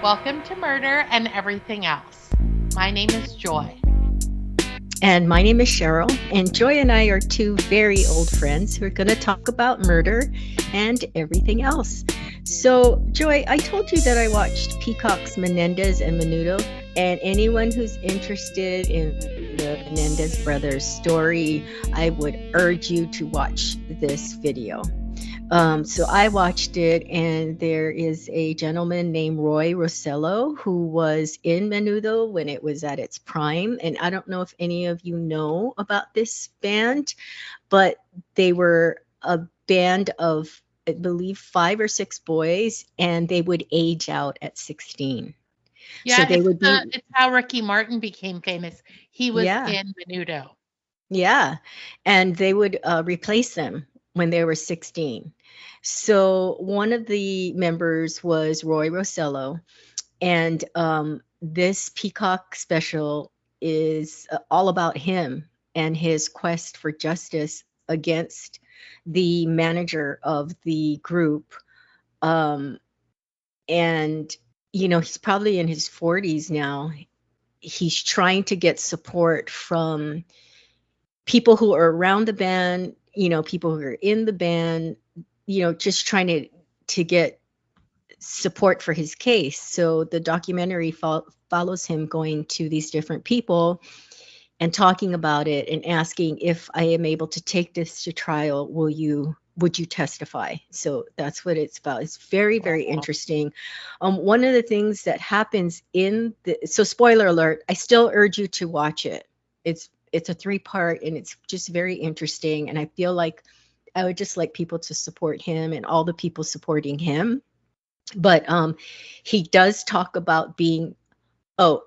Welcome to Murder and Everything Else. My name is Joy. And my name is Cheryl, and Joy and I are two very old friends who are going to talk about murder and everything else. So, Joy, I told you that I watched Peacock's Menendez and Menudo, and anyone who's interested in the Menendez brothers story, I would urge you to watch this video. So I watched it, and there is a gentleman named Roy Rossello who was in Menudo when it was at its prime. And I don't know if any of you know about this band, but they were a band of, I believe, 5 or 6 boys, and they would age out at 16. Yeah, So they would be, it's how Ricky Martin became famous. He was yeah, in Menudo. yeah. And they would replace them when they were 16. So one of the members was Roy Rossello, and this Peacock special is all about him and his quest for justice against the manager of the group. Um, and, he's probably in his 40s now. He's trying to get support from people who are around the band, people who are in the band, just trying to get support for his case. So the documentary follows him going to these different people and talking about it and asking, if I am able to take this to trial, would you testify? So that's what it's about. It's very, very interesting. One of the things that happens so spoiler alert, I still urge you to watch it. It's a 3-part, and it's just very interesting. And I feel like I would just like people to support him and all the people supporting him. But he does talk about being, we're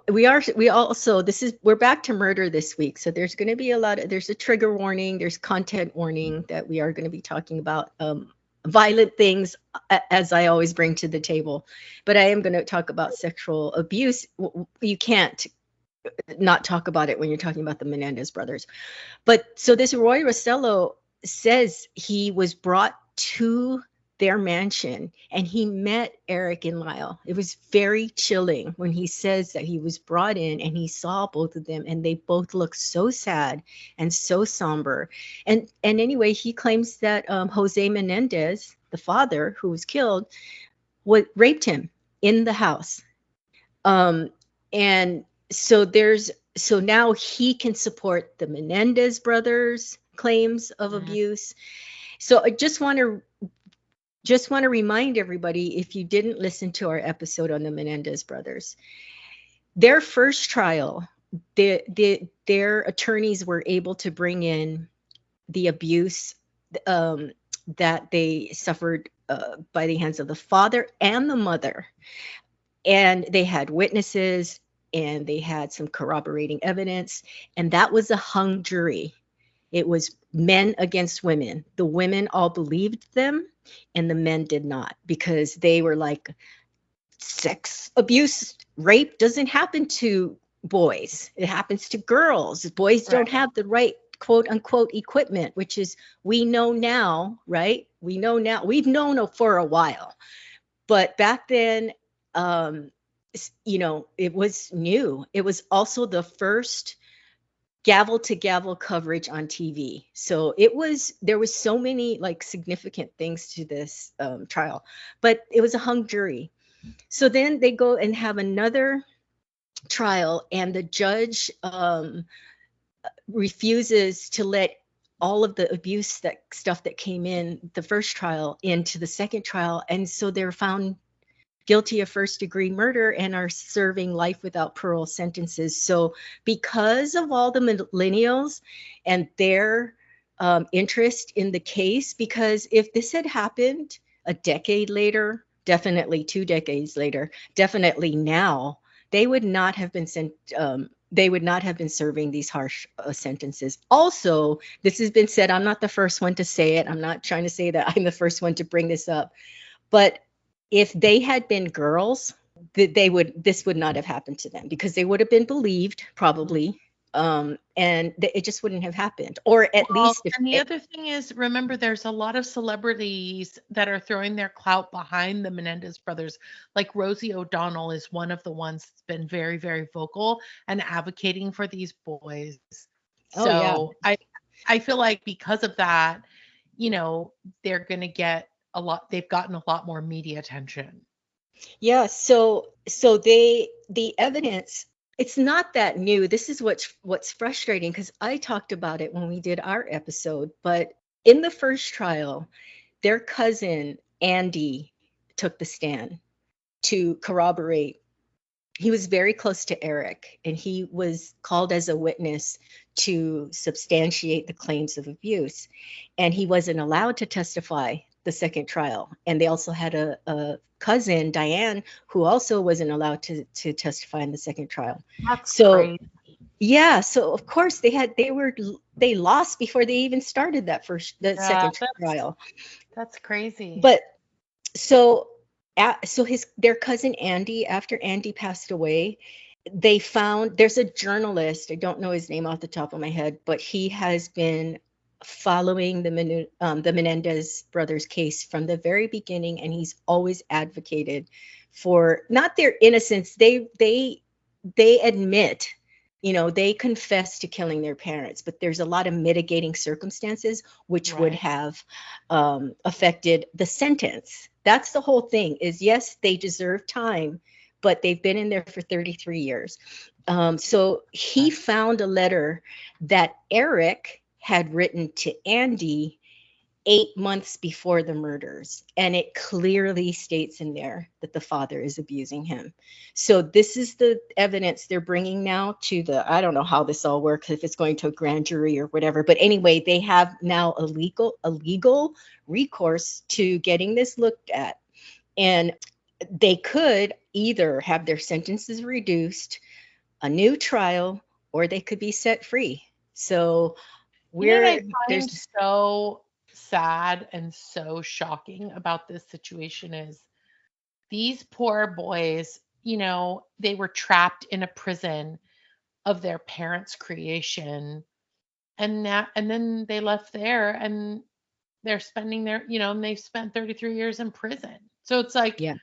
back to murder this week. So there's going to be there's a trigger warning, there's content warning that we are going to be talking about violent things, as I always bring to the table. But I am going to talk about sexual abuse. You can't not talk about it when you're talking about the Menendez brothers. But so this Roy Rossello says he was brought to their mansion and he met Eric and Lyle. It was very chilling when he says that he was brought in and he saw both of them, and they both looked so sad and so somber. And anyway, he claims that Jose Menendez, the father who was killed, raped him in the house. And so now he can support the Menendez brothers' claims of abuse. So I just want to remind everybody, if you didn't listen to our episode on the Menendez brothers, their first trial, their attorneys were able to bring in the abuse that they suffered by the hands of the father and the mother. And they had witnesses, and they had some corroborating evidence, and that was a hung jury. It was men against women. The women all believed them, and the men did not, because they were like, sex abuse, rape doesn't happen to boys. It happens to girls. Boys don't have the right, quote unquote, equipment, which is, we know now, right? We know now. We've known for a while. But back then, it was new. It was also the first gavel to gavel coverage on TV. So there was so many significant things to this trial, but it was a hung jury. So then they go and have another trial, and the judge refuses to let all of the abuse stuff that came in the first trial into the second trial. And so they're found guilty of first-degree murder and are serving life without parole sentences. So because of all the millennials and their interest in the case, because if this had happened a decade later, definitely 2 decades later, definitely now, they would not have been sent. They would not have been serving these harsh sentences. Also, this has been said. I'm not the first one to say it. I'm not trying to say that I'm the first one to bring this up, but if they had been girls, this would not have happened to them, because they would have been believed, probably, and it just wouldn't have happened. Or at Well, least if and the it, other thing is, remember, there's a lot of celebrities that are throwing their clout behind the Menendez brothers. Like Rosie O'Donnell is one of the ones that's been very, very vocal and advocating for these boys. oh yeah. So I feel like because of that, you know, they're going to get a lot, they've gotten a lot more media attention. Yeah, so the evidence, it's not that new. This is what's frustrating because I talked about it when we did our episode, but in the first trial, their cousin Andy took the stand to corroborate. He was very close to Eric, and he was called as a witness to substantiate the claims of abuse. And he wasn't allowed to testify the second trial. And they also had a cousin, Diane, who also wasn't allowed to testify in the second trial. That's So crazy. yeah, so of course they lost before they even started the Yeah, second trial. that's crazy. But so so his their cousin Andy, after Andy passed away, they found there's a journalist, I don't know his name off the top of my head, but he has been following the Menendez brothers case from the very beginning, and he's always advocated for not their innocence. They admit, they confess to killing their parents, but there's a lot of mitigating circumstances which would Right. have affected the sentence. That's the whole thing. Is yes, they deserve time, but they've been in there for 33 years. So he found a letter that Eric had written to Andy 8 months before the murders, and it clearly states in there that the father is abusing him. So this is the evidence they're bringing now to the, I don't know how this all works, if it's going to a grand jury or whatever, but anyway, they have now a legal recourse to getting this looked at, and they could either have their sentences reduced, a new trial, or they could be set free. So You know what I we're find there's so sad and so shocking about this situation is these poor boys, they were trapped in a prison of their parents' creation. And then they left there and they're spending and they've spent 33 years in prison. So it's like, yeah.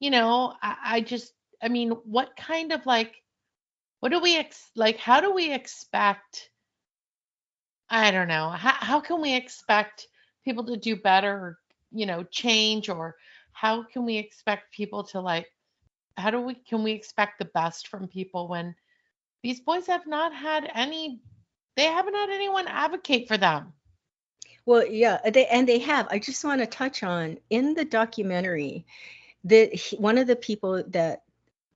I just, I mean, what kind of like, what do we like, how do we expect, I don't know, how can we expect people to do better or, change, or how can we expect people to like, can we expect the best from people when these boys have not had they haven't had anyone advocate for them. Well, yeah, they have. I just want to touch on in the documentary that one of the people that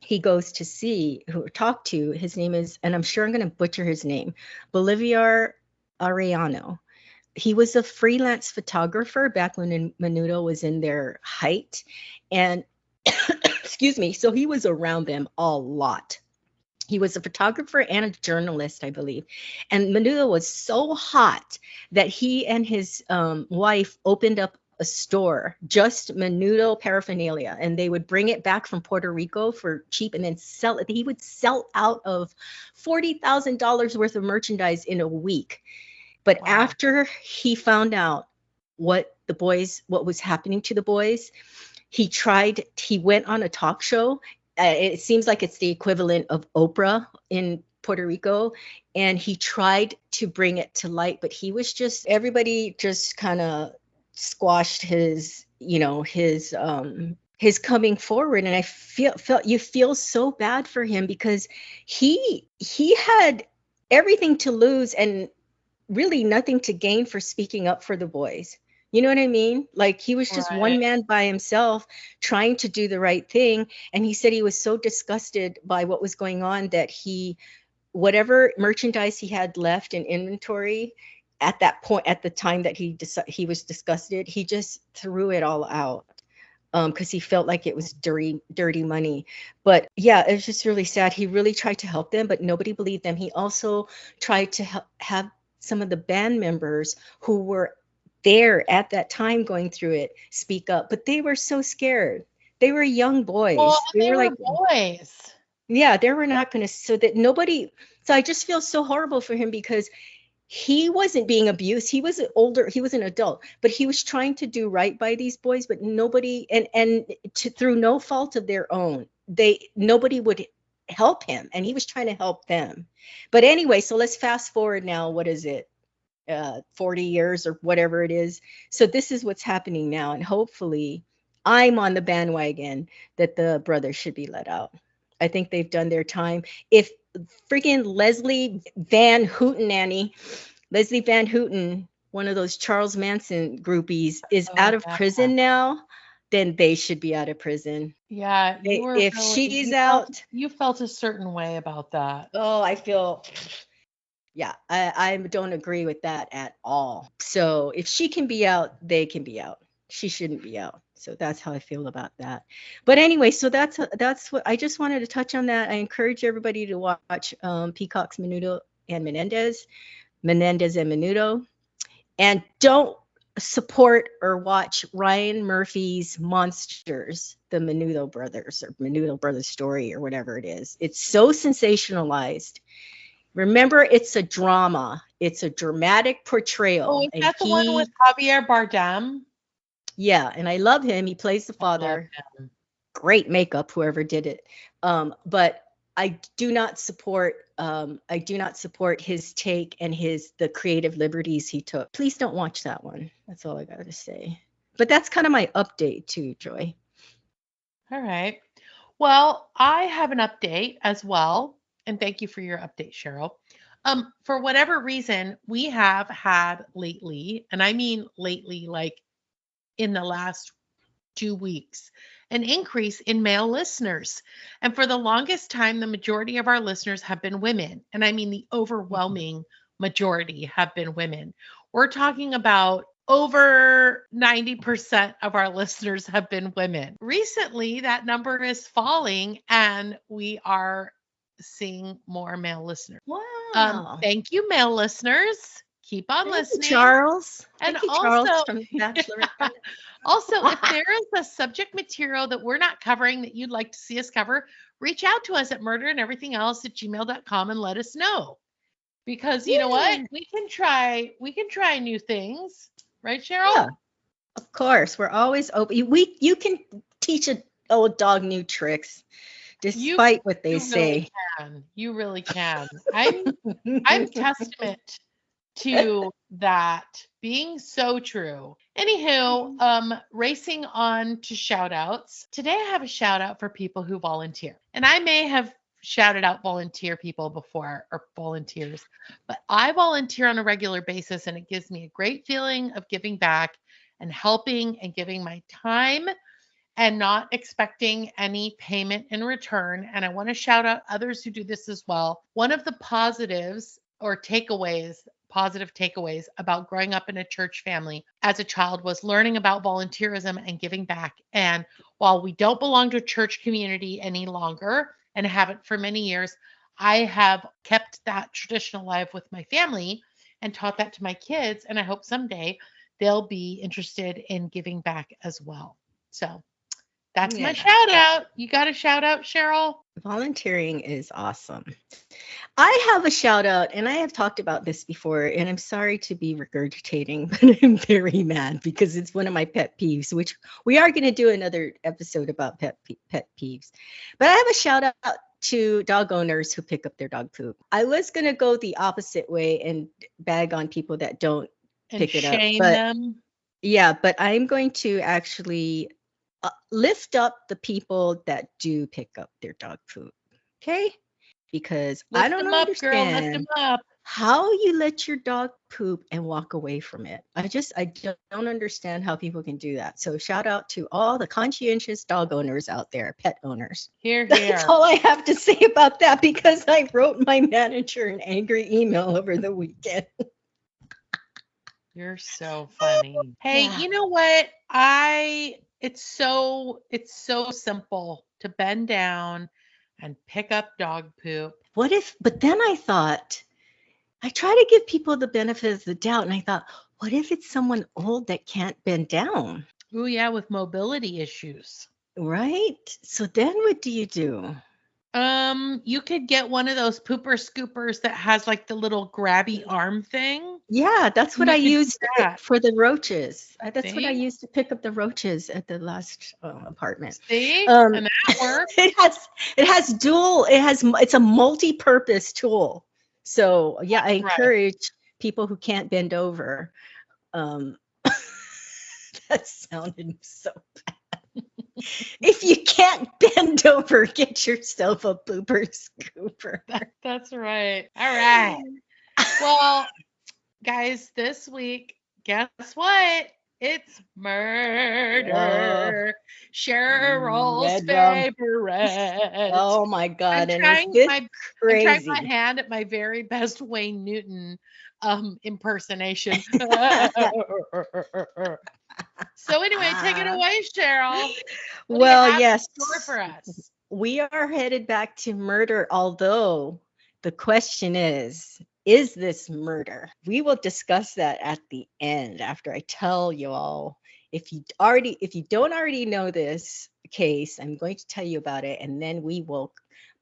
he goes to see, who talk to, his name is, and I'm sure I'm going to butcher his name, Bolivar Arellano. He was a freelance photographer back when Menudo was in their height, and excuse me, so he was around them a lot. He was a photographer and a journalist, I believe. And Menudo was so hot that he and his wife opened up a store, just Menudo paraphernalia, and they would bring it back from Puerto Rico for cheap and then sell it. He would sell out of $40,000 worth of merchandise in a week. But Wow. after he found out what was happening to the boys, he went on a talk show. It seems like it's the equivalent of Oprah in Puerto Rico. And he tried to bring it to light, but everybody just kind of squashed his coming forward. And you feel so bad for him because he had everything to lose and really nothing to gain for speaking up for the boys. You know what I mean? Like he was just Right. one man by himself trying to do the right thing. And he said he was so disgusted by what was going on that whatever merchandise he had left in inventory at that point, at the time that he was disgusted, he just threw it all out because he felt like it was dirty money. But yeah, it was just really sad. He really tried to help them, but nobody believed them. He also tried to have some of the band members who were there at that time going through it speak up, but they were so scared. They were young Well, boys. and They they were were like, boys. yeah, they were not going to, so that nobody, So I just feel so horrible for him because he wasn't being abused. He was older, he was an adult, but he was trying to do right by these boys, but nobody, through no fault of their own, nobody would help him, and he was trying to help them. But anyway, so let's fast forward now. What is it? 40 years or whatever it is. So this is what's happening now, and hopefully I'm on the bandwagon that the brothers should be let out. I think they've done their time. If freaking Leslie Van Houten, one of those Charles Manson groupies, is out of prison now, then they should be out of prison. Yeah, If she's out, you felt a certain way about that. Oh, I feel, yeah, I don't agree with that at all. So if she can be out, they can be out. She shouldn't be out. So that's how I feel about that. But anyway, so that's what I just wanted to touch on. That I encourage everybody to watch Peacock's Menudo and Menendez and Menudo, and don't support or watch Ryan Murphy's Monsters, the Menudo Brothers or Menudo Brothers story or whatever it is. It's so sensationalized. Remember, it's a drama. It's a dramatic portrayal. Oh, is that the one with Javier Bardem? Yeah, and I love him. He plays the father. Great makeup, whoever did it. But I do not support his take and the creative liberties he took. Please don't watch that one. That's all I got to say. But that's kind of my update too, Joy. All right. Well, I have an update as well. And thank you for your update, Cheryl. For whatever reason, we have had lately, and I mean lately, like in the last 2 weeks, an increase in male listeners. And for the longest time, the majority of our listeners have been women. And I mean, the overwhelming majority have been women. We're talking about over 90% of our listeners have been women. Recently, that number is falling, and we are seeing more male listeners. Wow. Thank you, male listeners. Keep on listening. Charles. And Thank you, also, Charles from Bachelorette. Also, if there is a subject material that we're not covering that you'd like to see us cover, reach out to us at murderandeverythingelse@gmail.com and let us know. Because you know what? We can try new things. Right, Cheryl? Yeah, of course. We're always open. You can teach an old dog new tricks, despite what they say. You really can. I'm testament to that being so true. Anywho, racing on to shout outs. Today I have a shout out for people who volunteer. And I may have shouted out volunteer people before, or volunteers, but I volunteer on a regular basis, and it gives me a great feeling of giving back and helping and giving my time and not expecting any payment in return. And I want to shout out others who do this as well. One of the positives or positive takeaways about growing up in a church family as a child was learning about volunteerism and giving back. And while we don't belong to a church community any longer and haven't for many years, I have kept that tradition alive with my family and taught that to my kids. And I hope someday they'll be interested in giving back as well. So that's my shout out. You got a shout out, Cheryl? Volunteering is awesome. I have a shout out, and I have talked about this before, and I'm sorry to be regurgitating, but I'm very mad because it's one of my pet peeves, which we are going to do another episode about pet peeves. But I have a shout out to dog owners who pick up their dog poop. I was going to go the opposite way and bag on people that don't pick it up. But them. Yeah, but I'm going to actually lift up the people that do pick up their dog poop. Okay? Because I don't understand how you let your dog poop and walk away from it. I don't understand how people can do that. So shout out to all the conscientious dog owners out there, pet owners. Here. That's all I have to say about that, because I wrote my manager an angry email over the weekend. You're so funny. Hey, You know what? It's so simple to bend down and pick up dog poop. But then I thought, I try to give people the benefit of the doubt, and I thought, what if it's someone old that can't bend down? Oh yeah, with mobility issues. Right? So then what do you do? You could get one of those pooper scoopers that has like the little grabby arm thing. Yeah, that's what You I could do used that. for the roaches. That's what I See? used to pick up the roaches at the last apartment. See? Um, And that works. it's a multi-purpose tool. So yeah, I That's right. encourage people who can't bend over. Um, that sounded so. If you can't bend over, get yourself a pooper scooper. That's right. All right. Well, guys, this week, guess what? It's Oh, murder. Cheryl's red rum. favorite. Oh my I'm God. And is trying this my I'm trying my crazy? hand at my very best Wayne Newton impersonation. So anyway, take it away, Cheryl. What do you Well, have yes, in store for us? we are headed back to murder, although the question is this murder? We will discuss that at the end after I tell you all. If you don't already know this case, I'm going to tell you about it, and then we will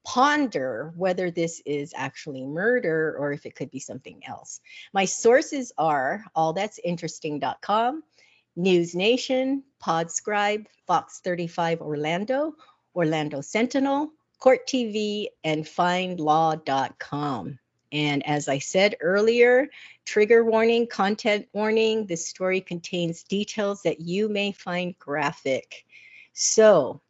ponder whether this is actually murder or if it could be something else. My sources are allthat'sinteresting.com, News Nation, Podscribe, Fox 35 Orlando, Orlando Sentinel, Court TV, and findlaw.com. And as I said earlier, trigger warning, content warning, this story contains details that you may find graphic. So,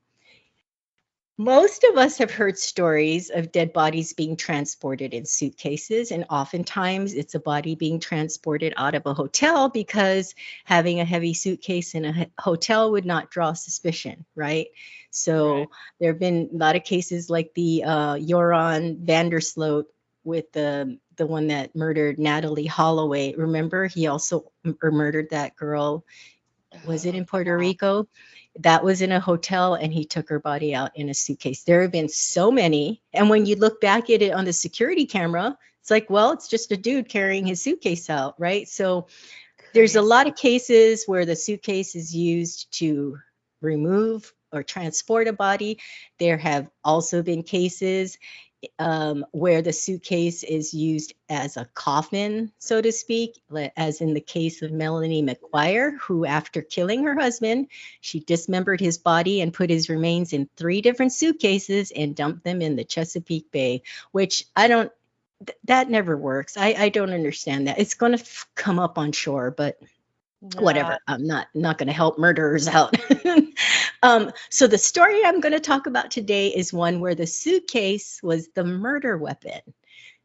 most of us have heard stories of dead bodies being transported in suitcases, and oftentimes it's a body being transported out of a hotel because having a heavy suitcase in a hotel would not draw suspicion, right? So Right. there have been a lot of cases like the Joran Vandersloot with the one that murdered Natalie Holloway. Remember, he also murdered that girl. Was it Oh, in Puerto yeah. Rico? That was in a hotel, and he took her body out in a suitcase. There have been so many. And when you look back at it on the security camera, it's like, well, it's just a dude carrying his suitcase out, right? So there's a Crazy. lot of cases where the suitcase is used to remove or transport a body. There have also been cases where the suitcase is used as a coffin, so to speak, as in the case of Melanie McGuire, who, after killing her husband, she dismembered his body and put his remains in 3 different suitcases and dumped them in the Chesapeake Bay, which I don't, that never works. I don't understand that. It's going to come up on shore, but Yeah. whatever. I'm not going to help murderers out. So the story I'm going to talk about today is one where the suitcase was the murder weapon.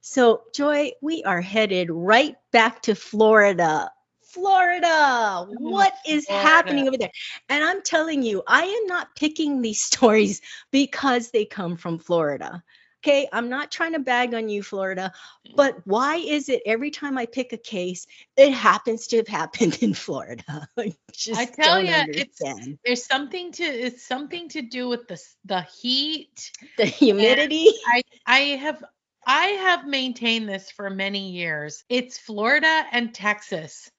So Joy, we are headed right back to Florida. Florida, Oh, what is Florida. happening over there? And I'm telling you, I am not picking these stories because they come from Florida. Okay, I'm not trying to bag on you, Florida, but why is it every time I pick a case, it happens to have happened in Florida? I I just tell don't you, understand. it's something to do with the heat, The and humidity. I I have I have maintained this for many years. It's Florida and Texas.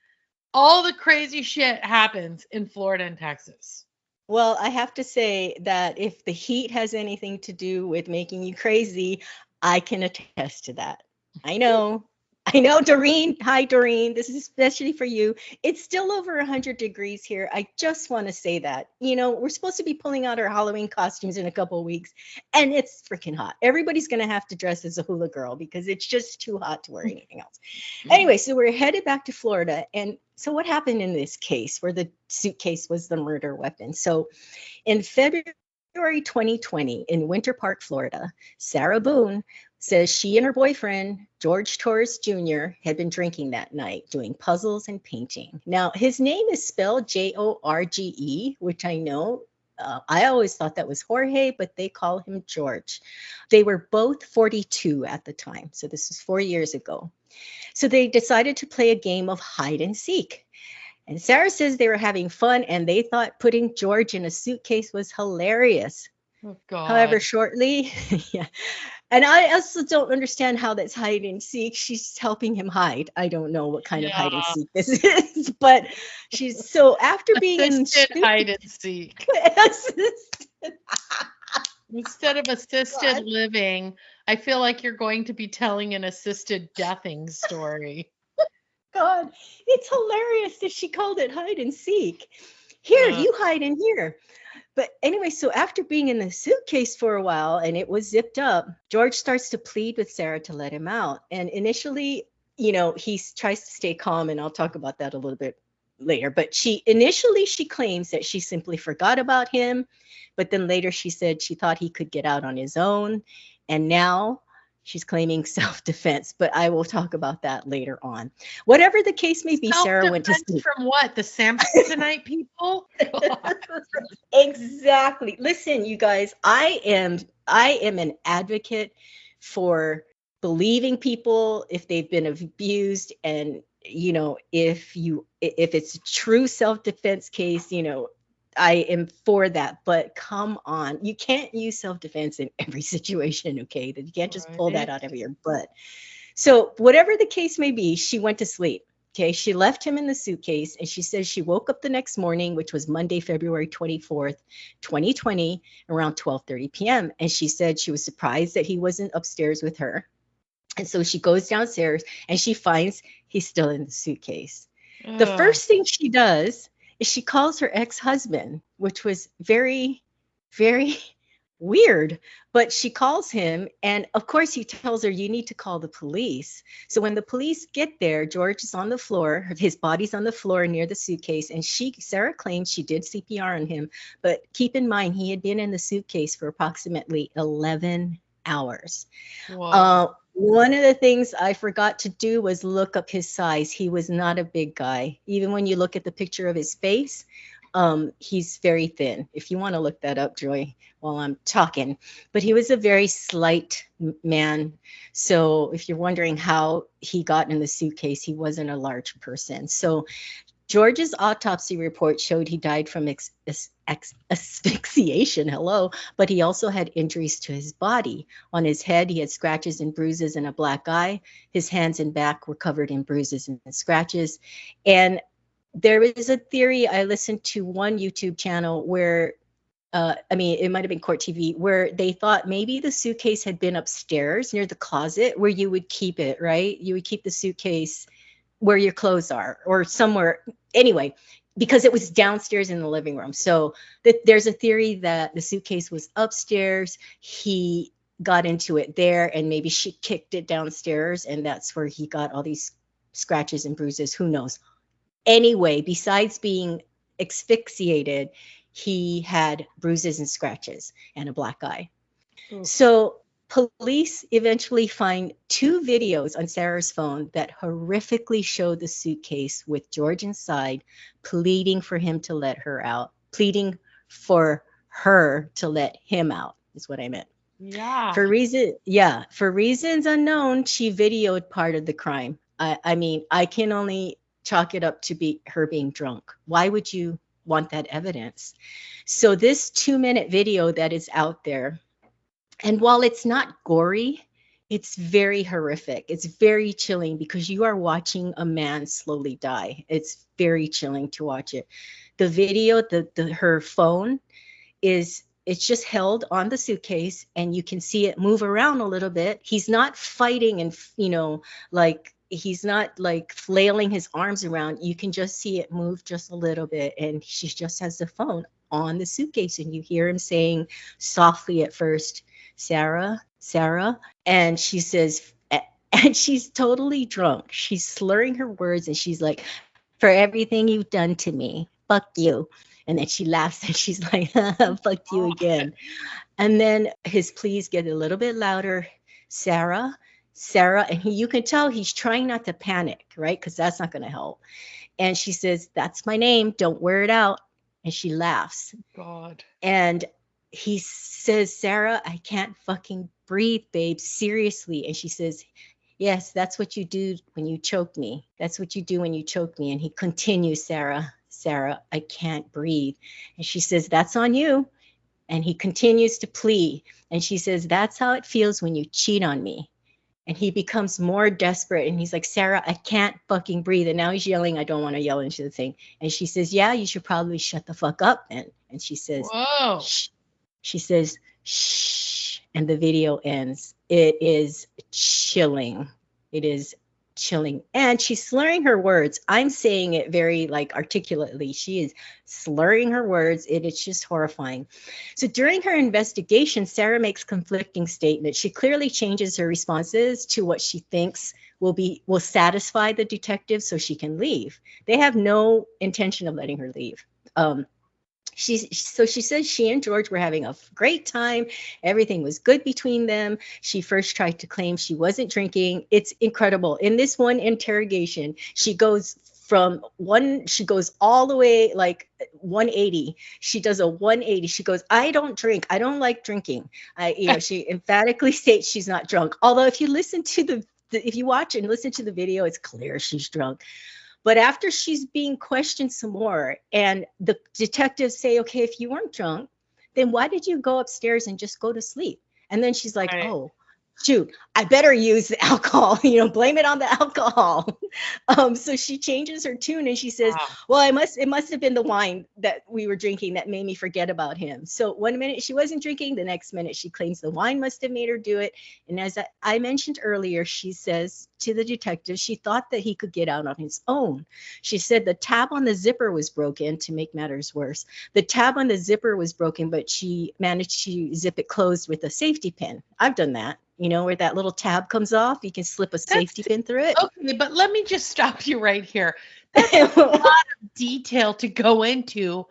All the crazy shit happens in Florida and Texas. Well, I have to say that if the heat has anything to do with making you crazy, I can attest to that. I know. I know, Doreen. Hi, Doreen. This is especially for you. It's still over 100 degrees here. I just want to say that. You know, we're supposed to be pulling out our Halloween costumes in a couple of weeks, and it's freaking hot. Everybody's going to have to dress as a hula girl because it's just too hot to wear anything else. Anyway, so we're headed back to Florida. And so, what happened in this case where the suitcase was the murder weapon? So, in February 2020, in Winter Park, Florida, Sarah Boone says she and her boyfriend, George Torres Jr., had been drinking that night, doing puzzles and painting. Now, his name is spelled Jorge, which I know. I always thought that was Jorge, but they call him George. They were both 42 at the time. So this was 4 years ago. So they decided to play a game of hide and seek. And Sarah says they were having fun and they thought putting George in a suitcase was hilarious. Oh However, God. shortly, yeah. And I also don't understand how that's hide and seek. She's helping him hide. I don't know what kind of hide and Yeah. seek this is, but she's so after being in Assisted hide and seek. Instead of assisted God. living, I feel like you're going to be telling an assisted deathing story. God, it's hilarious that she called it hide and seek. Here, Uh, you hide in here. But anyway, so after being in the suitcase for a while and it was zipped up, George starts to plead with Sarah to let him out. And initially, he tries to stay calm, and I'll talk about that a little bit later. But she claims that she simply forgot about him, but then later she said she thought he could get out on his own. And now she's claiming self-defense, but I will talk about that later on. Whatever the case may be, Sarah went to Self-defense sleep. from what? The Samsonite people? God. Exactly. Listen, you guys, I am an advocate for believing people if they've been abused, and if it's a true self-defense case, I am for that. But come on, you can't use self-defense in every situation, okay? That you can't just pull that Right. out of your butt. So, whatever the case may be, she went to sleep. Okay, she left him in the suitcase, and she says she woke up the next morning, which was Monday, February 24th, 2020, around 12:30 p.m. And she said she was surprised that he wasn't upstairs with her. And so she goes downstairs and she finds he's still in the suitcase. The Ugh. first thing she does is she calls her ex-husband, which was very, very weird. But she calls him, and of course, he tells her, "You need to call the police." So when the police get there, George is on the floor, his body's on the floor near the suitcase, and Sarah claims she did CPR on him. But keep in mind, he had been in the suitcase for approximately 11 hours. Whoa. One of the things I forgot to do was look up his size. He was not a big guy. Even when you look at the picture of his face, he's very thin. If you want to look that up, Joy, while I'm talking. But he was a very slight man. So if you're wondering how he got in the suitcase, he wasn't a large person. So George's autopsy report showed he died from asphyxiation, hello, but he also had injuries to his body. On his head, he had scratches and bruises and a black eye. His hands and back were covered in bruises and scratches. And there is a theory, I listened to one YouTube channel where, it might have been Court TV, where they thought maybe the suitcase had been upstairs near the closet where you would keep it, right? You would keep the suitcase where your clothes are or somewhere. Anyway, because it was downstairs in the living room. So there's a theory that the suitcase was upstairs. He got into it there, and maybe she kicked it downstairs, and that's where he got all these scratches and bruises. Who knows? Anyway, besides being asphyxiated, he had bruises and scratches and a black eye. Oof. So police eventually find two videos on Sarah's phone that horrifically show the suitcase with George inside, pleading for him to let her out, pleading for her to let him out, is what I meant. Yeah. For reasons unknown, she videoed part of the crime. I can only chalk it up to be her being drunk. Why would you want that evidence? So this 2-minute video that is out there, and while it's not gory, it's very horrific. It's very chilling because you are watching a man slowly die. It's very chilling to watch it. The video, her phone it's just held on the suitcase, and you can see it move around a little bit. He's not fighting, and like he's not like flailing his arms around. You can just see it move just a little bit, and she just has the phone on the suitcase, and you hear him saying softly at first, "Sarah, Sarah," and she says, and she's totally drunk. She's slurring her words, and she's like, "For everything you've done to me, fuck you." And then she laughs and she's like, "Fuck you again." And then his pleas get a little bit louder. "Sarah, Sarah," and you can tell he's trying not to panic, right? Because that's not going to help. And she says, "That's my name. Don't wear it out." And she laughs. God. And he says, "Sarah, I can't fucking breathe, babe. Seriously." And she says, "Yes, that's what you do when you choke me. That's what you do when you choke me." And he continues, "Sarah, Sarah, I can't breathe." And she says, "That's on you." And he continues to plead. And she says, "That's how it feels when you cheat on me." And he becomes more desperate. And he's like, "Sarah, I can't fucking breathe." And now he's yelling. I don't want to yell into the thing. And she says, "Yeah, you should probably shut the fuck up then." And she says, Whoa. she says, Shh, and the video ends. It is chilling. It is chilling. And she's slurring her words. I'm saying it very like articulately. She is slurring her words. It is just horrifying. So during her investigation, Sarah makes conflicting statements. She clearly changes her responses to what she thinks will satisfy the detective so she can leave. They have no intention of letting her leave. She says she and George were having a great time. Everything was good between them. She first tried to claim she wasn't drinking. It's incredible. In this one interrogation, she goes all the way like 180. She does a 180. She goes, I don't drink. I don't like drinking. She emphatically states she's not drunk. Although if you watch and listen to the video, it's clear she's drunk. But after she's being questioned some more and the detectives say, okay, if you weren't drunk, then why did you go upstairs and just go to sleep? And then she's like, Right. oh, shoot, I better use the alcohol, blame it on the alcohol. So she changes her tune and she says, Wow. well, it must have been the wine that we were drinking that made me forget about him. So one minute she wasn't drinking, the next minute she claims the wine must have made her do it. And as I mentioned earlier, she says to the detective, she thought that he could get out on his own. She said the tab on the zipper was broken. To make matters worse, the tab on the zipper was broken, but she managed to zip it closed with a safety pin. I've done that. Where that little tab comes off, you can slip a safety pin through it. Okay, but let me just stop you right here. That's a lot of detail to go into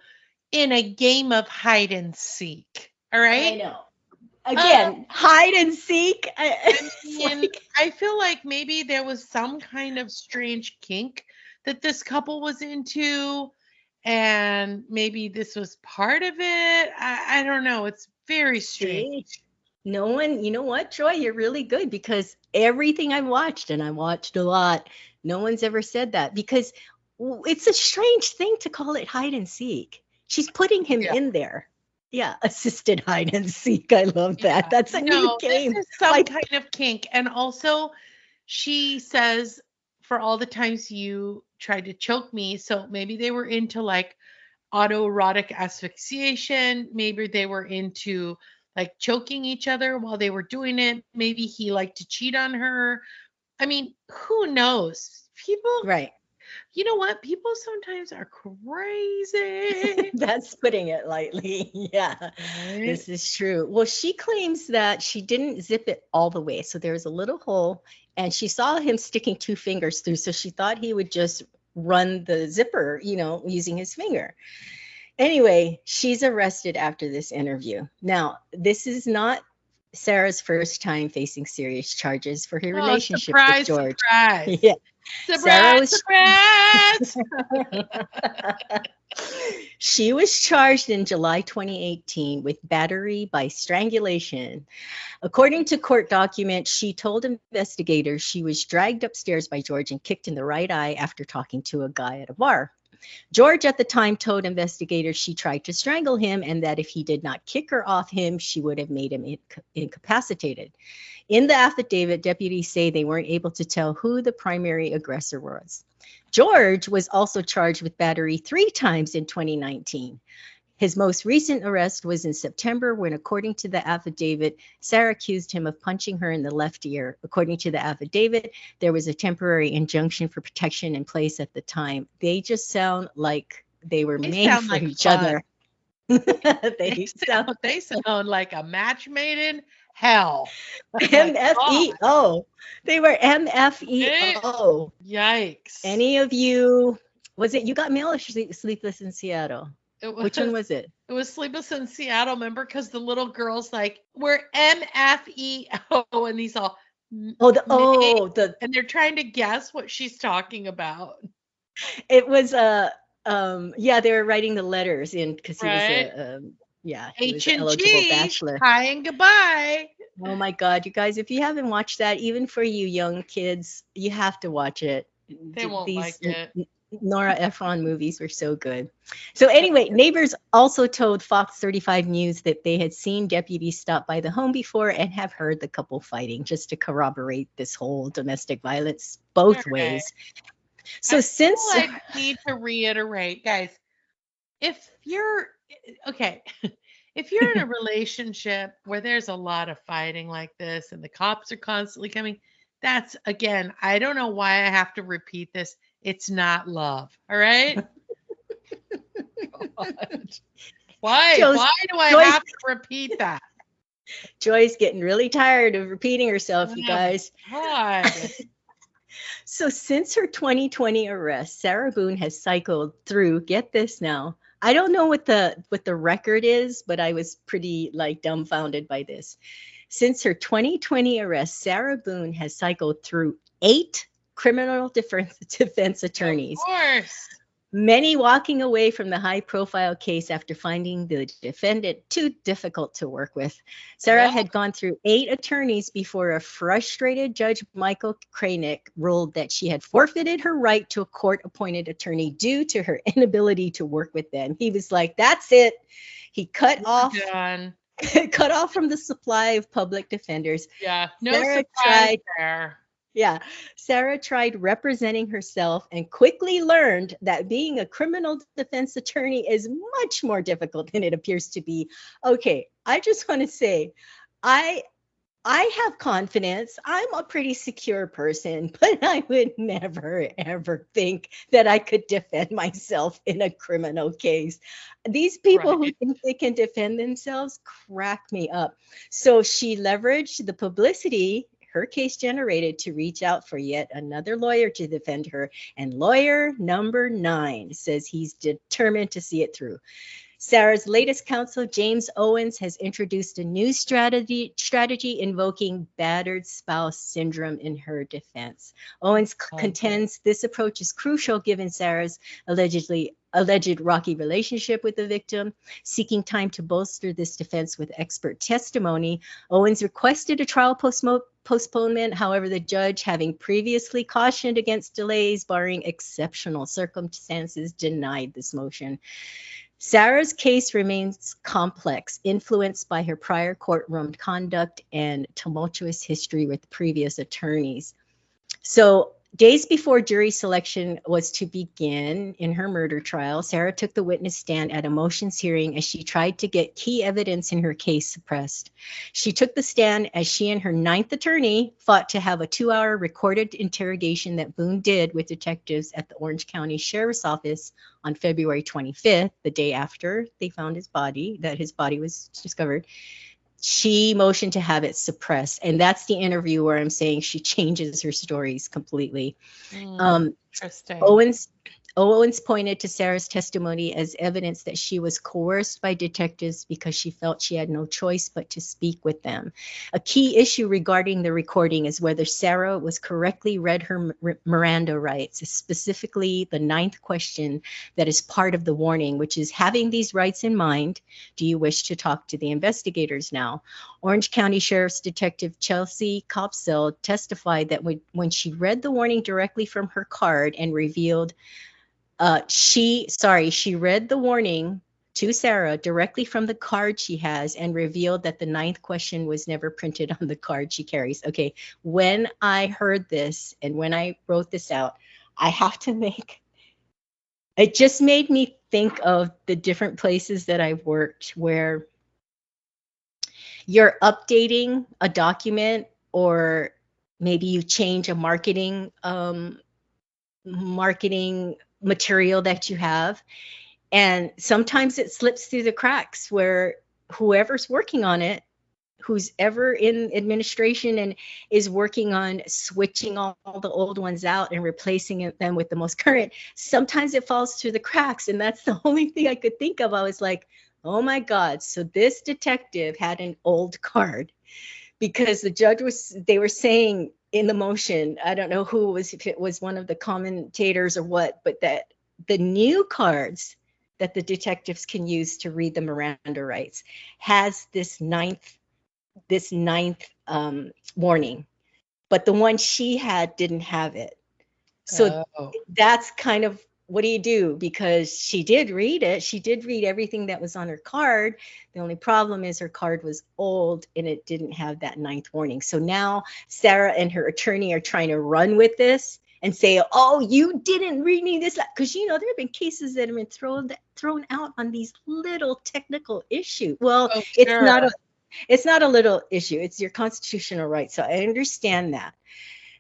in a game of hide and seek. All right. I know. Again, hide and seek. I feel like maybe there was some kind of strange kink that this couple was into, and maybe this was part of it. I don't know. It's very strange. See? No one, you know what, Troy, you're really good because everything I've watched, and I watched a lot, no one's ever said that because it's a strange thing to call it hide and seek. She's putting him Yeah. in there. Yeah, assisted hide and seek. I love that. That's a new game. This is some kind of kink. And also, she says, for all the times you tried to choke me, so maybe they were into like autoerotic asphyxiation. Maybe they were into like choking each other while they were doing it. Maybe he liked to cheat on her. I mean, who knows? People, Right. you know what? People sometimes are crazy. That's putting it lightly. Yeah, Right? this is true. Well, she claims that she didn't zip it all the way. So there's a little hole, and she saw him sticking 2 fingers through. So she thought he would just run the zipper, using his finger. Anyway, she's arrested after this interview. Now, this is not Sarah's first time facing serious charges for her relationship with George. Surprise. Yeah. Surprise, surprise. She was charged in July 2018 with battery by strangulation. According to court documents, she told investigators she was dragged upstairs by George and kicked in the right eye after talking to a guy at a bar. George at the time told investigators she tried to strangle him and that if he did not kick her off him, she would have made him incapacitated. In the affidavit, deputies say they weren't able to tell who the primary aggressor was. George was also charged with battery 3 times in 2019. His most recent arrest was in September when, according to the affidavit, Sarah accused him of punching her in the left ear. According to the affidavit, there was a temporary injuncture for protection in place at the time. They just sound like they were made for like each fun. other. They sound like a match made in hell. MFEO. They were MFEO. Yikes. Any of you, was it You Got Mail or Sleepless in Seattle? Which one was it? It was Sleepless in Seattle, remember? Because the little girl's like, we're MFEO, and these all and they're trying to guess what she's talking about. It was they were writing the letters in because he was he was an eligible bachelor. Hi and goodbye. Oh my God, you guys! If you haven't watched that, even for you young kids, you have to watch it. They won't like it. Nora Ephron movies were so good. So anyway, neighbors also told Fox 35 News that they had seen deputies stop by the home before and have heard the couple fighting, just to corroborate this whole domestic violence both ways. So I need to reiterate, guys, if you're okay, if you're in a relationship where there's a lot of fighting like this and the cops are constantly coming, that's again, I don't know why I have to repeat this. It's not love. All right? God. Why? Joe's, Why do I Joy's have to repeat that? Joy's getting really tired of repeating herself, you Oh, guys. God. So since her 2020 arrest, Sarah Boone has cycled through, get this now. I don't know what the record is, but I was pretty like dumbfounded by this. Since her 2020 arrest, Sarah Boone has cycled through 8 criminal defense Of attorneys, course. many walking away from the high-profile case after finding the defendant too difficult to work with. Sarah Yeah. had gone through 8 attorneys before a frustrated Judge Michael Kranick ruled that she had forfeited her right to a court-appointed attorney due to her inability to work with them. He was like, that's it. He cut off Done. cut off from the supply of public defenders. Yeah. No Sarah surprise tried there. Yeah, Sarah tried representing herself and quickly learned that being a criminal defense attorney is much more difficult than it appears to be. Okay, I just want to say, I I have confidence. I'm a pretty secure person, but I would never ever think that I could defend myself in a criminal case. These people who Right. think they can defend themselves crack me up. So she leveraged the publicity her case generated to reach out for yet another lawyer to defend her. And lawyer number 9 says he's determined to see it through. Sarah's latest counsel, James Owens, has introduced a new strategy invoking battered spouse syndrome in her defense. Owens contends this approach is crucial given Sarah's alleged rocky relationship with the victim. Seeking time to bolster this defense with expert testimony, Owens requested a trial postponement. However, the judge, having previously cautioned against delays barring exceptional circumstances, denied this motion. Sarah's case remains complex, influenced by her prior courtroom conduct and tumultuous history with previous attorneys. So, days before jury selection was to begin in her murder trial, Sarah took the witness stand at a motions hearing as she tried to get key evidence in her case suppressed. She took the stand as she and her 9th attorney fought to have a 2-hour recorded interrogation that Boone did with detectives at the Orange County Sheriff's Office on February 25th, the day after they found his body was discovered. She motioned to have it suppressed. And that's the interview where I'm saying she changes her stories completely. Interesting. Owens pointed to Sarah's testimony as evidence that she was coerced by detectives because she felt she had no choice but to speak with them. A key issue regarding the recording is whether Sarah was correctly read her Miranda rights, specifically the 9th question that is part of the warning, which is, having these rights in mind, do you wish to talk to the investigators now? Orange County Sheriff's Detective Chelsea Copsell testified that when she read the warning directly from her card and revealed she read the warning to Sarah directly from the card she has and revealed that the 9th question was never printed on the card she carries. Okay, when I heard this and when I wrote this out, it just made me think of the different places that I've worked where you're updating a document, or maybe you change a marketing material that you have, and sometimes it slips through the cracks where whoever's working on it, who's ever in administration and is working on switching all the old ones out and replacing them with the most current, sometimes it falls through the cracks. And that's the only thing I could think of. I was like, oh my God, so this detective had an old card, because they were saying in the motion, I don't know who it was, if it was one of the commentators or what, but that the new cards that the detectives can use to read the Miranda rights has this ninth warning, but the one she had didn't have it. So that's kind of, what do you do? Because she did read it. She did read everything that was on her card. The only problem is her card was old and it didn't have that 9th warning. So now Sarah and her attorney are trying to run with this and say, oh, you didn't read me this, because there have been cases that have been thrown out on these little technical issues. Well, Oh, it's sure. not a little issue. It's your constitutional right. So I understand that.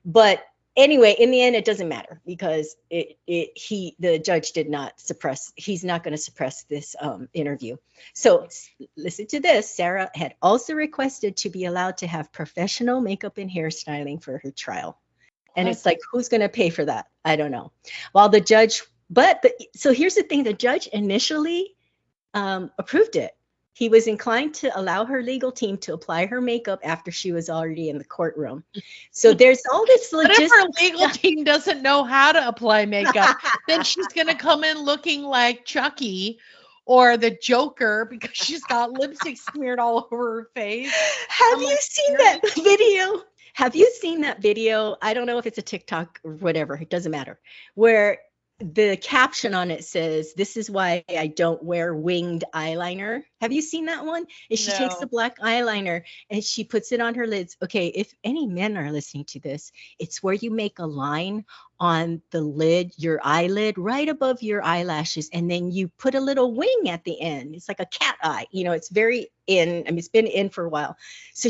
But anyway, in the end, it doesn't matter because the judge did not suppress. He's not going to suppress this interview. So listen to this. Sarah had also requested to be allowed to have professional makeup and hairstyling for her trial. And What? it's like, who's going to pay for that? I don't know. While the judge, so here's the thing: the judge initially approved it. He was inclined to allow her legal team to apply her makeup after she was already in the courtroom. So there's all this What if her logistics. legal team doesn't know how to apply makeup? Then she's going to come in looking like Chucky or the Joker because she's got lipstick smeared all over her face. Have you seen that video? Have you seen that video? I don't know if it's a TikTok or whatever. It doesn't matter. Where the caption on it says, "This is why I don't wear winged eyeliner." Have you seen that one? And she takes the No. black eyeliner and she puts it on her lids. Okay, if any men are listening to this, it's where you make a line on the lid, your eyelid, right above your eyelashes, and then you put a little wing at the end. It's like a cat eye. It's very in. I mean, it's been in for a while. So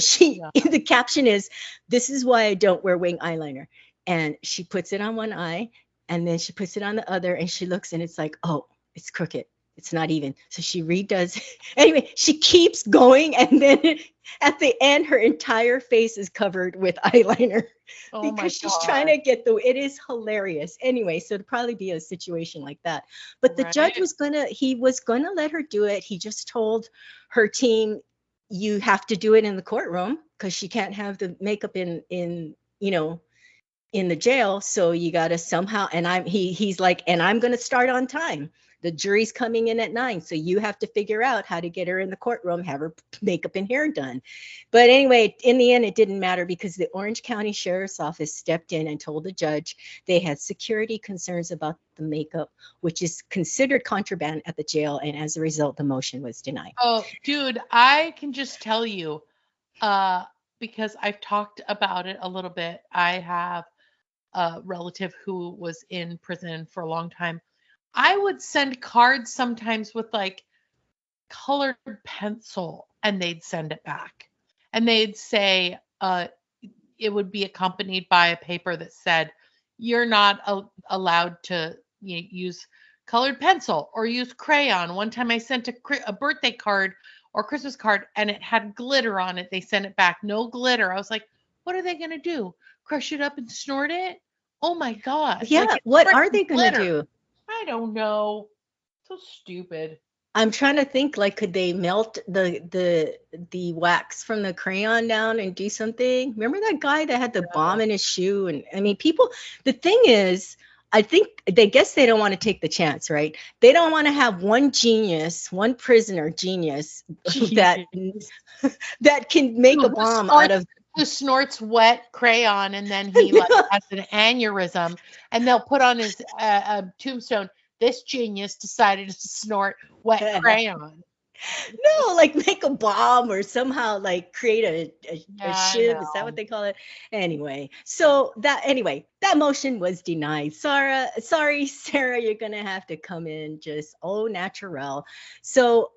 the caption is, "This is why I don't wear wing eyeliner." And she puts it on one eye. And then she puts it on the other and she looks and it's like, oh, it's crooked. It's not even. So she redoes. Anyway, she keeps going. And then at the end, her entire face is covered with eyeliner Oh my because she's God. trying to it is hilarious. Anyway, so it'd probably be a situation like that. But the judge Right. was going to let her do it. He just told her team, you have to do it in the courtroom because she can't have the makeup in the jail, so you got to somehow, and he's like, and I'm going to start on time. The jury's coming in at 9, so you have to figure out how to get her in the courtroom, have her makeup and hair done. But anyway, in the end, it didn't matter because the Orange County Sheriff's Office stepped in and told the judge they had security concerns about the makeup, which is considered contraband at the jail, and as a result, the motion was denied. Oh, dude, I can just tell you, uh, because I've talked about it a little bit. I have a relative who was in prison for a long time. I would send cards sometimes with like colored pencil and they'd send it back. And they'd say, it would be accompanied by a paper that said, you're not allowed to use colored pencil or use crayon. One time I sent a birthday card or Christmas card and it had glitter on it. They sent it back. No glitter. I was like, what are they going to do? Crush it up and snort it? Oh my God. Yeah, Like it's what are freaking they going to glitter. do? I don't know. So stupid. I'm trying to think, like, could they melt the wax from the crayon down and do something? Remember that guy that had the bomb in his shoe? And I mean, people, the thing is, I think they guess they don't want to take the chance, right? They don't want to have one genius, one prisoner genius that that can make a bomb out of. Who snorts wet crayon and then he like has an aneurysm and they'll put on his tombstone, this genius decided to snort wet crayon. No, like make a bomb or somehow like create a I shiv. Is that know. what they call it? Anyway, that motion was denied. Sorry, Sarah, you're gonna have to come in just au naturel. So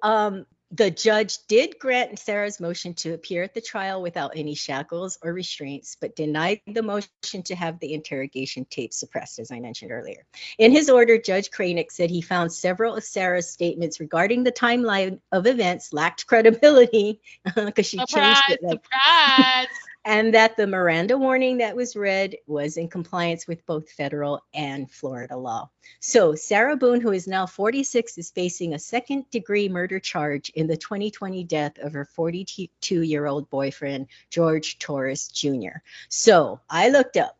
the judge did grant Sarah's motion to appear at the trial without any shackles or restraints, but denied the motion to have the interrogation tape suppressed, as I mentioned earlier. In his order, Judge Kranick said he found several of Sarah's statements regarding the timeline of events lacked credibility because she changed it. Surprise. And that the Miranda warning that was read was in compliance with both federal and Florida law. So Sarah Boone, who is now 46, is facing a second-degree murder charge in the 2020 death of her 42-year-old boyfriend, George Torres Jr. So I looked up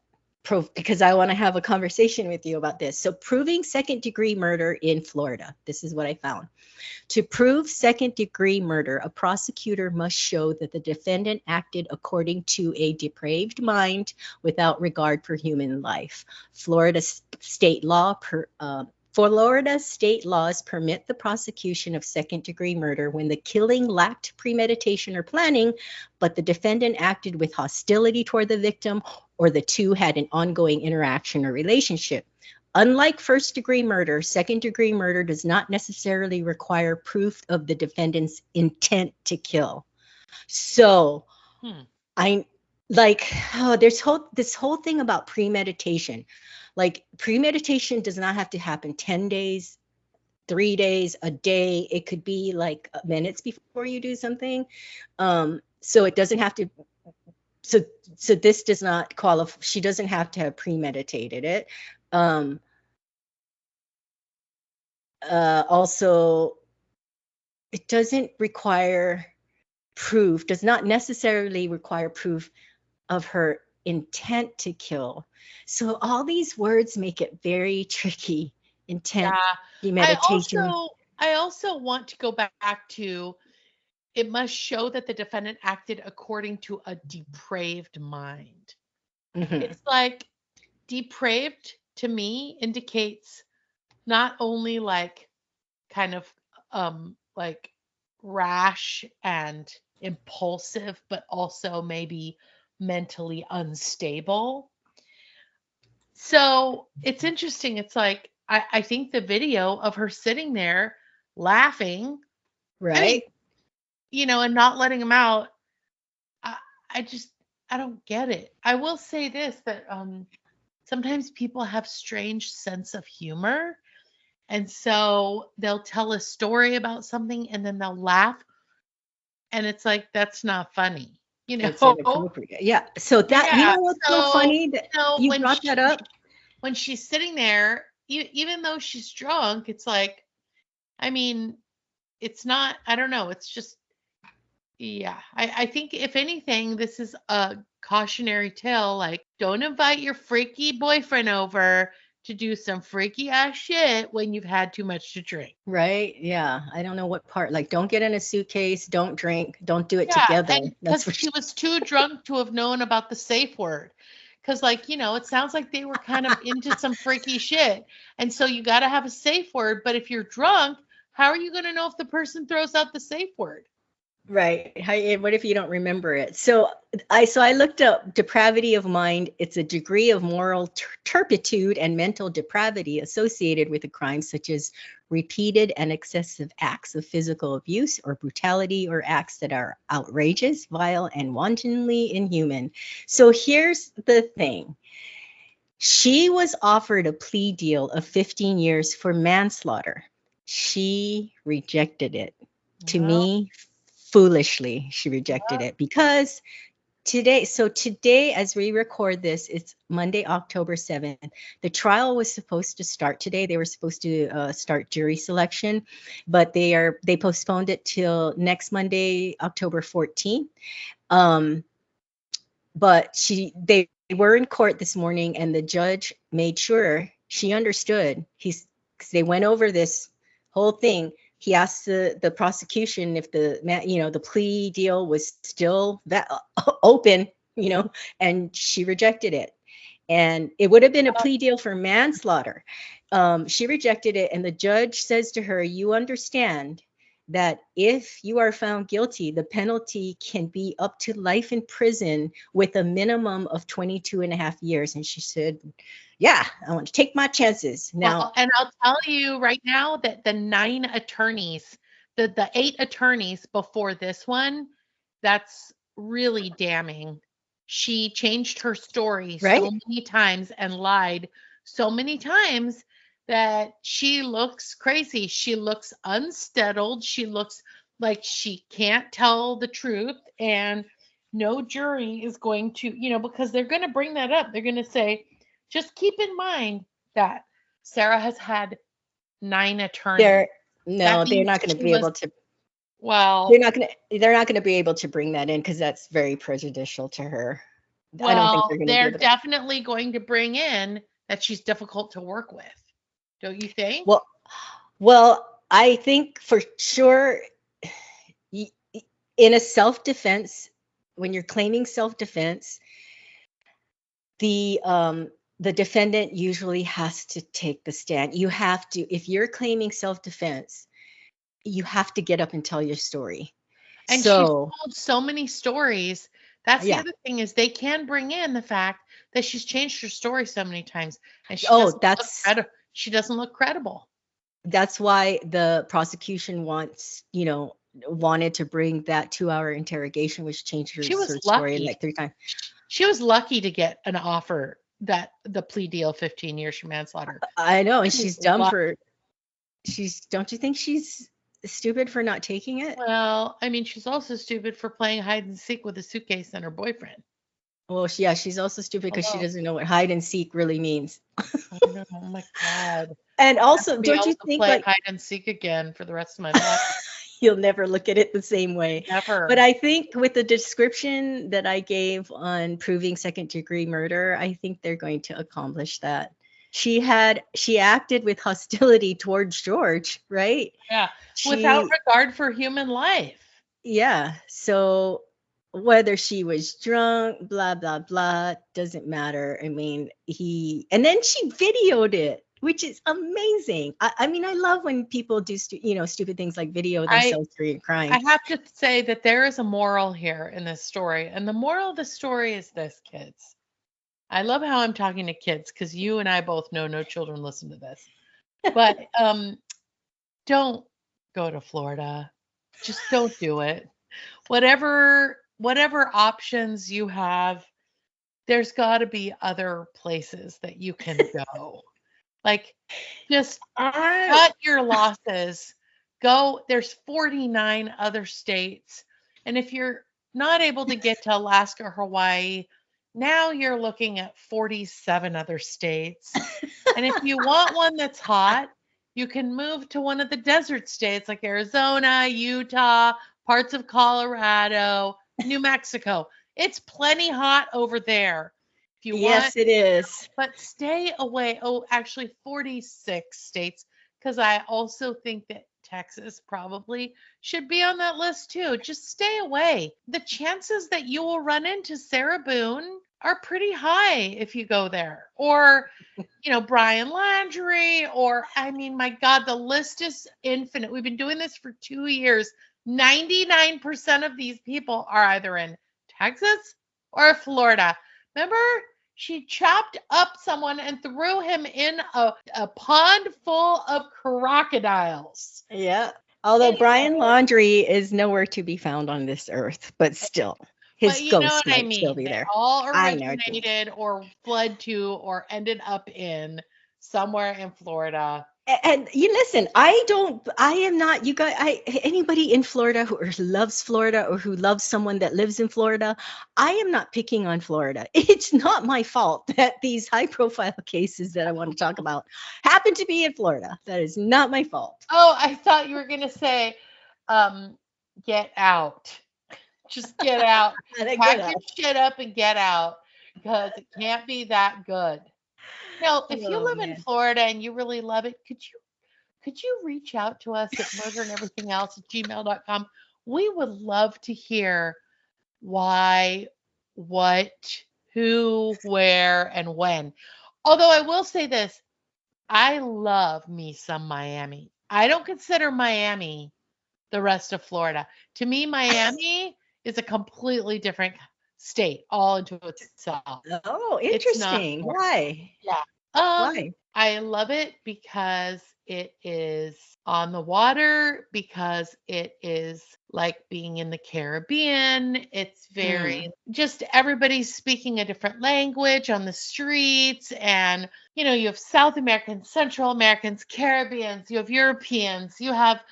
because I want to have a conversation with you about this. So proving second-degree murder in Florida. This is what I found. To prove second-degree murder, a prosecutor must show that the defendant acted according to a depraved mind without regard for human life. Florida state law Florida state laws permit the prosecution of second-degree murder when the killing lacked premeditation or planning, but the defendant acted with hostility toward the victim or the two had an ongoing interaction or relationship. Unlike first-degree murder, second-degree murder does not necessarily require proof of the defendant's intent to kill. So I like, this whole thing about premeditation. Like, premeditation does not have to happen 10 days, 3 days, a day. It could be like minutes before you do something. So it doesn't have to. So this does not qualify. She doesn't have to have premeditated it. Also, it doesn't require proof, does not necessarily require proof of her intent to kill. So all these words make it very tricky. Intent, premeditation. I also want to go back to, it must show that the defendant acted according to a depraved mind. It's like, depraved to me indicates not only like kind of like rash and impulsive, but also maybe mentally unstable. So it's interesting. It's like, I think the video of her sitting there laughing, Right. And not letting him out, I don't get it. I will say this, that sometimes people have strange sense of humor. And so they'll tell a story about something and then they'll laugh. And it's like, that's not funny, It's inappropriate. Yeah. So that, Yeah. what's so funny that you brought that up? When she's sitting there, even though she's drunk, it's like, I mean, it's not, I don't know. It's just, yeah. I think if anything, this is a cautionary tale. Like, don't invite your freaky boyfriend over to do some freaky ass shit when you've had too much to drink. Right. Yeah. I don't know what part. Like, don't get in a suitcase. Don't drink. Don't do it together. Because she was too drunk to have known about the safe word. Because, like, it sounds like they were kind of into some freaky shit. And so you got to have a safe word. But if you're drunk, how are you going to know if the person throws out the safe word? Right. What if you don't remember it? So I looked up depravity of mind. It's a degree of moral turpitude and mental depravity associated with a crime such as repeated and excessive acts of physical abuse or brutality, or acts that are outrageous, vile, and wantonly inhuman. So here's the thing. She was offered a plea deal of 15 years for manslaughter. She rejected it. To me, foolishly, she rejected it, because today, as we record this, it's Monday, October 7th. The trial was supposed to start today. They were supposed to start jury selection, but they postponed it till next Monday, October 14th. But they were in court this morning, and the judge made sure she understood. They went over this whole thing. He asked the prosecution if the plea deal was still that open, and she rejected it. And it would have been a plea deal for manslaughter. She rejected it, and the judge says to her, "You understand that if you are found guilty, the penalty can be up to life in prison with a minimum of 22 and a half years." And she said, "Yeah, I want to take my chances." Now, and I'll tell you right now that the 9 attorneys, the 8 attorneys before this one, that's really damning. She changed her story so many times and lied so many times that she looks crazy. She looks unsettled. She looks like she can't tell the truth. And no jury is going to, because they're going to bring that up. They're going to say, just keep in mind that Sarah has had 9 attorneys. They're not going to be able to. Well, they're not going to be able to bring that in, because that's very prejudicial to her. Well, I don't think they're definitely going to bring in that she's difficult to work with. Don't you think? Well, I think for sure, in a self-defense, when you're claiming self-defense, the the defendant usually has to take the stand. You have to, if you're claiming self-defense, you have to get up and tell your story. And she's So, told so many stories. That's the yeah. other thing is they can bring in the fact that she's changed her story so many times and Oh, she doesn't look credible. that's why the prosecution wanted to bring that 2-hour interrogation, which changed her She was story lucky. like 3 times. She was lucky to get an offer that the plea deal 15 years for manslaughter. I know, and She was she's dumb lucky. for don't you think she's stupid for not taking it? Well, I mean, she's also stupid for playing hide and seek with a suitcase and her boyfriend. Well, yeah, she's also stupid because she Although, doesn't know what hide and seek really means. I know, oh my God. And I'll never also, be don't able you to think play like hide and seek again for the rest of my life. you'll never look at it the same way? Never. But I think with the description that I gave on proving second-degree murder, I think they're going to accomplish that. She acted with hostility towards George, right? Yeah. Without She regard for human life. Yeah. So whether she was drunk, blah, blah, blah, doesn't matter. I mean, and then she videoed it, which is amazing. I mean, I love when people do, stupid things like video I themselves for crime. I have to say that there is a moral here in this story. And the moral of the story is this, kids. I love how I'm talking to kids because you and I both know no children listen to this. But don't go to Florida. Just don't do it. Whatever options you have, there's got to be other places that you can go. Like just cut your losses. Go. There's 49 other states. And if you're not able to get to Alaska or Hawaii, now you're looking at 47 other states. And if you want one that's hot, you can move to one of the desert states like Arizona, Utah, parts of Colorado, New Mexico. It's plenty hot over there. If you want, Yes, it is. but stay away. Oh, actually 46 states, because I also think that Texas probably should be on that list too. Just stay away. The chances that you will run into Sarah Boone are pretty high if you go there. Or, Brian Landry, or I mean, my God, the list is infinite. We've been doing this for 2 years. 99% of these people are either in Texas or Florida. Remember, she chopped up someone and threw him in a pond full of crocodiles. Yeah. Although Anyway, Brian Laundrie is nowhere to be found on this earth, but still, but his you know ghost what I might still mean. be They there. all I know what you mean. originated or fled to or ended up in somewhere in Florida. And you listen, I am not, you guys, anybody in Florida who loves Florida or who loves someone that lives in Florida, I am not picking on Florida. It's not my fault that these high profile cases that I want to talk about happen to be in Florida. That is not my fault. Oh, I thought you were going to say, get out. Just get out. Pack your shit up and get out because it can't be that good. Now, if you Oh live in man. Florida and you really love it, could you reach out to us at murderandeverythingelse@gmail.com? We would love to hear why, what, who, where, and when. Although I will say this, I love me some Miami. I don't consider Miami the rest of Florida. To me, Miami is a completely different state all into itself. Oh, It's not interesting. Florida. Why? Yeah. Why? I love it because it is on the water, because it is like being in the Caribbean. It's Hmm. very just everybody's speaking a different language on the streets. And, you have South Americans, Central Americans, Caribbeans, you have Europeans, you have,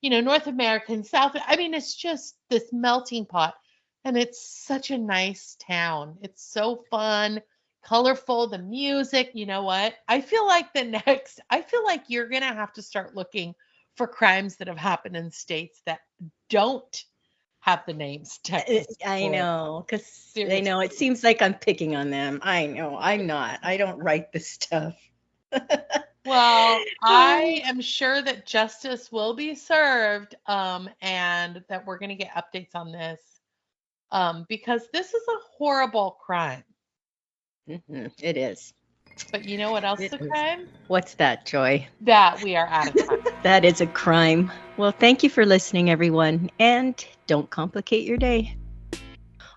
North Americans, I mean, it's just this melting pot. And it's such a nice town. It's so fun, colorful, the music. You know what? I feel like you're going to have to start looking for crimes that have happened in states that don't have the names Texas, I Florida. know, because I Seriously. know it seems like I'm picking on them. I know, I'm not. I don't write this stuff. Well, I am sure that justice will be served, and that we're going to get updates on this, because this is a horrible crime. It is. But you know what else is It a is. crime? What's that, Joy? That we are out of time. That is a crime. Well, thank you for listening, everyone, and don't complicate your day.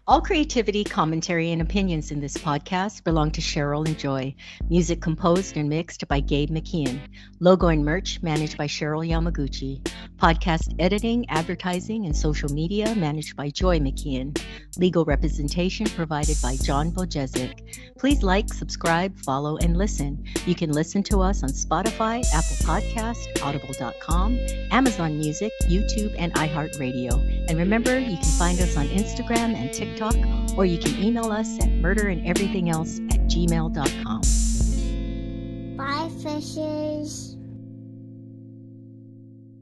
All creativity, commentary, and opinions in this podcast belong to Cheryl and Joy. Music composed and mixed by Gabe McKeon. Logo and merch managed by Cheryl Yamaguchi. Podcast editing, advertising, and social media managed by Joy McKeon. Legal representation provided by John Bojezic. Please like, subscribe, follow, and listen. You can listen to us on Spotify, Apple Podcast, Audible.com, Amazon Music, YouTube, and iHeartRadio. And remember, you can find us on Instagram and TikTok, or you can email us at murderandeverythingelse@gmail.com. Bye, fishes.